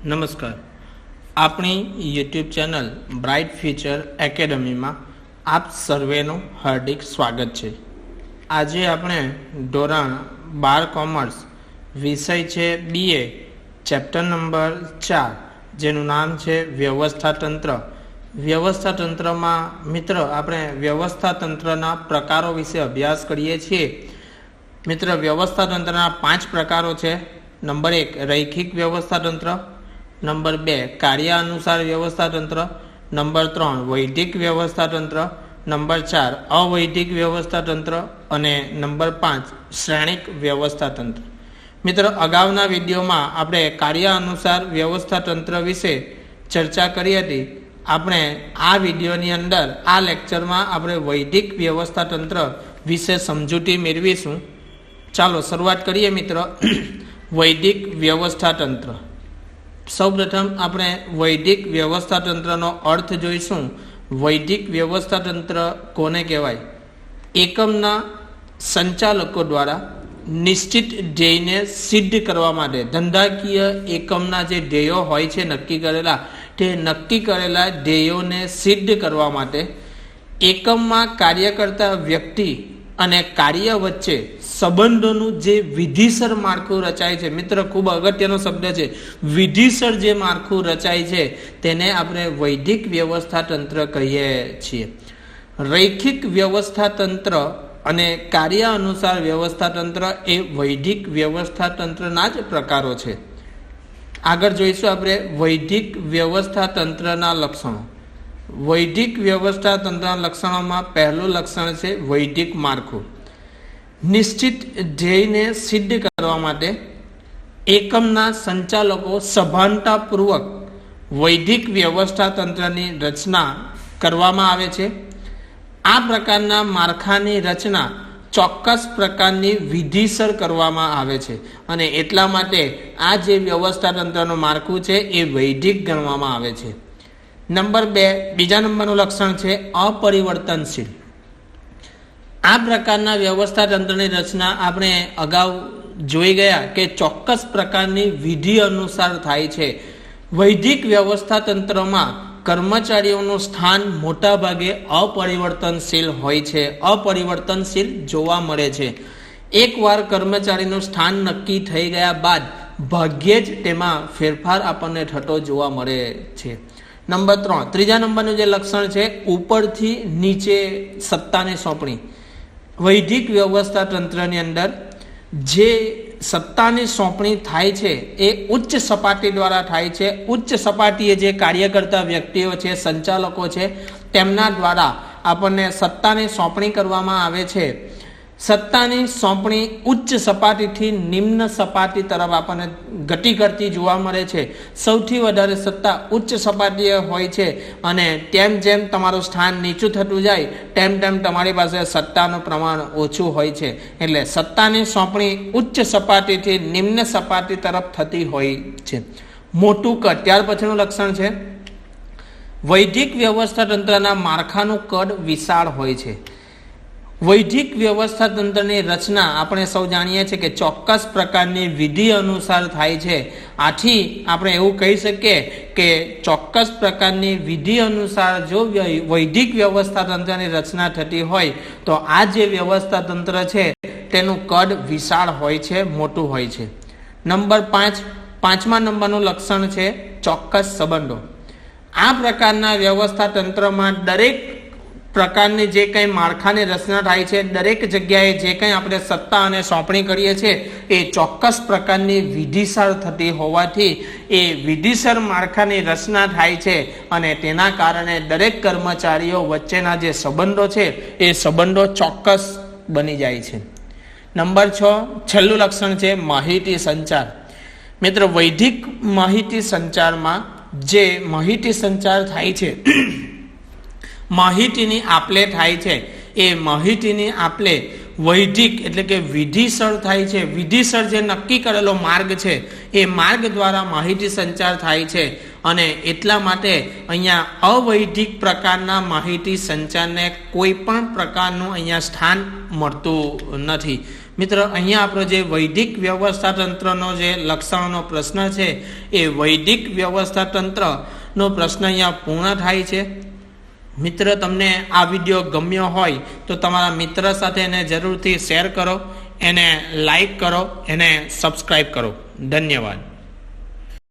નમસ્કાર. આપણી YouTube channel bright future એકેડમીમાં આપ સર્વેનું હાર્દિક સ્વાગત છે. આજે આપણે ધોરણ 12 કોમર્સ વિષય છે BA ચેપ્ટર નંબર 4 જેનું નામ છે વ્યવસ્થા તંત્ર. વ્યવસ્થા તંત્રમાં મિત્ર આપણે વ્યવસ્થા તંત્રના પ્રકારો વિશે અભ્યાસ કરીએ છીએ. મિત્ર વ્યવસ્થા તંત્રના 5 પ્રકારો છે. નંબર 1 રૈખિક વ્યવસ્થા તંત્ર, નંબર 2 કાર્ય અનુસાર વ્યવસ્થા તંત્ર, નંબર 3 વૈદિક વ્યવસ્થા તંત્ર, નંબર 4 અવૈદિક વ્યવસ્થા તંત્ર અને નંબર 5 શ્રેણિક વ્યવસ્થા તંત્ર. મિત્ર અગાઉના વિડીયોમાં આપણે કાર્ય અનુસાર વ્યવસ્થા તંત્ર વિશે ચર્ચા કરી હતી. આપણે આ વિડીયોની અંદર આ લેક્ચરમાં આપણે વૈદિક વ્યવસ્થા તંત્ર વિશે સમજૂતી મેળવીશું. ચાલો શરૂઆત કરીએ મિત્રો. વૈદિક વ્યવસ્થા તંત્ર. સૌપ્રથમ આપણે વૈદિક વ્યવસ્થા તંત્રનો અર્થ જોઈશું. વૈદિક વ્યવસ્થા તંત્ર કોને કહેવાય? એકમના સંચાલકો દ્વારા નિશ્ચિત ધ્યેયને સિદ્ધ કરવા માટે ધંધાકીય એકમના જે ધ્યેયો હોય છે નક્કી કરેલા, તે નક્કી કરેલા ધ્યેયોને સિદ્ધ કરવા માટે એકમમાં કાર્ય કરતા વ્યક્તિ અને કાર્ય વચ્ચે સંબંધોનું જે વિધિસર માળખું રચાય છે. મિત્ર ખૂબ અગત્યનો શબ્દ છે. વિધિસર જે માળખું રચાય છે તેને આપણે વૈદિક વ્યવસ્થા તંત્ર કહીએ છીએ. રૈખિક વ્યવસ્થા તંત્ર અને કાર્ય અનુસાર વ્યવસ્થા તંત્ર એ વૈદિક વ્યવસ્થા તંત્રના જ પ્રકારો છે. આગળ જોઈશું આપણે વૈદિક વ્યવસ્થા તંત્રના લક્ષણો. વૈદિક વ્યવસ્થા તંત્રના લક્ષણોમાં પહેલું લક્ષણ છે વૈદિક માળખું. નિશ્ચિત ધ્યેયને સિદ્ધ કરવા માટે એકમના સંચાલકો સભાનતાપૂર્વક વૈદિક વ્યવસ્થા તંત્રની રચના કરવામાં આવે છે. આ પ્રકારના માળખાની રચના ચોક્કસ પ્રકારની વિધિસર કરવામાં આવે છે અને એટલા માટે આ જે વ્યવસ્થા તંત્રનું માળખું છે એ વૈદિક ગણવામાં આવે છે. નંબર 2 બીજા નંબરનું લક્ષણ છે અપરિવર્તનશીલ. આ પ્રકારના વ્યવસ્થા તંત્રની રચના આપણે અગાઉ જોઈ ગયા કે ચોક્કસ પ્રકારની વિધિ અનુસાર થાય છે. વૈદિક વ્યવસ્થા તંત્રમાં કર્મચારીઓનું સ્થાન મોટા ભાગે અપરિવર્તનશીલ હોય છે, અપરિવર્તનશીલ જોવા મળે છે. એકવાર કર્મચારીનું સ્થાન નક્કી થઈ ગયા બાદ ભાગ્યે જ તેમાં ફેરફાર આપણને થતો જોવા મળે છે. નંબર 3 ત્રીજા નંબરનું જે લક્ષણ છે ઉપરથી નીચે સત્તાની સોંપણી. વૈદિક વ્યવસ્થા તંત્રની અંદર જે સત્તાની સોંપણી થાય છે એ ઉચ્ચ સપાટી દ્વારા થાય છે. ઉચ્ચ સપાટીએ જે કાર્ય કરતા વ્યક્તિઓ છે, સંચાલકો છે, તેમના દ્વારા આપણને સત્તાની સોંપણી કરવામાં આવે છે. સત્તાની સોંપણી ઉચ્ચ સપાટીથી નિમ્ન સપાટી તરફ આપણને ગતિ કરતી જોવા મળે છે. સૌથી વધારે સત્તા ઉચ્ચ સપાટીએ હોય છે અને તેમ જેમ તમારું સ્થાન નીચું થતું જાય તેમ તેમ તમારી પાસે સત્તાનું પ્રમાણ ઓછું હોય છે. એટલે સત્તાની સોંપણી ઉચ્ચ સપાટીથી નિમ્ન સપાટી તરફ થતી હોય છે. મોટું કદ. ત્યાર પછીનું લક્ષણ છે વૈદિક વ્યવસ્થા તંત્રના માળખાનું કદ વિશાળ હોય છે. વૈદિક વ્યવસ્થા તંત્રની રચના આપણે સૌ જાણીએ છીએ કે ચોક્કસ પ્રકારની વિધિ અનુસાર થાય છે. આથી આપણે એવું કહી શકીએ કે ચોક્કસ પ્રકારની વિધિ અનુસાર જો વૈદિક વ્યવસ્થા તંત્રની રચના થતી હોય તો આ જે વ્યવસ્થા તંત્ર છે તેનું કદ વિશાળ હોય છે, મોટું હોય છે. નંબર 5 પાંચમા નંબરનું લક્ષણ છે ચોક્કસ સંબંધો. આ પ્રકારના વ્યવસ્થા તંત્રમાં દરેક પ્રકારની જે કંઈ માળખાની રચના થાય છે, દરેક જગ્યાએ જે કંઈ આપણે સત્તા અને સોંપણી કરીએ છીએ એ ચોક્કસ પ્રકારની વિધિસર થતી હોવાથી એ વિધિસર માળખાની રચના થાય છે અને તેના કારણે દરેક કર્મચારીઓ વચ્ચેના જે સંબંધો છે એ સંબંધો ચોક્કસ બની જાય છે. નંબર 6 છેલ્લું લક્ષણ છે માહિતી સંચાર. મિત્ર વૈદિક માહિતી સંચારમાં જે માહિતી સંચાર થાય છે, માહિતીની આપલે થાય છે, એ માહિતીની આપલે વૈદિક એટલે કે વિધિસર થાય છે. વિધિસર જે નક્કી કરેલો માર્ગ છે એ માર્ગ દ્વારા માહિતી સંચાર થાય છે અને એટલા માટે અહીંયા અવૈદિક પ્રકારના માહિતી સંચારને કોઈ પણ પ્રકારનું અહીંયા સ્થાન મળતું નથી. મિત્ર, અહીંયા આપણો જે વૈદિક વ્યવસ્થા તંત્રનો જે લક્ષણોનો પ્રશ્ન છે એ વૈદિક વ્યવસ્થા તંત્રનો પ્રશ્ન અહીંયા પૂર્ણ થાય છે. મિત્ર, તમને આ વિડીયો ગમ્યો હોય તો તમારા મિત્ર સાથે એને જરૂરથી શેર કરો, એને લાઈક કરો, એને સબસ્ક્રાઈબ કરો. ધન્યવાદ.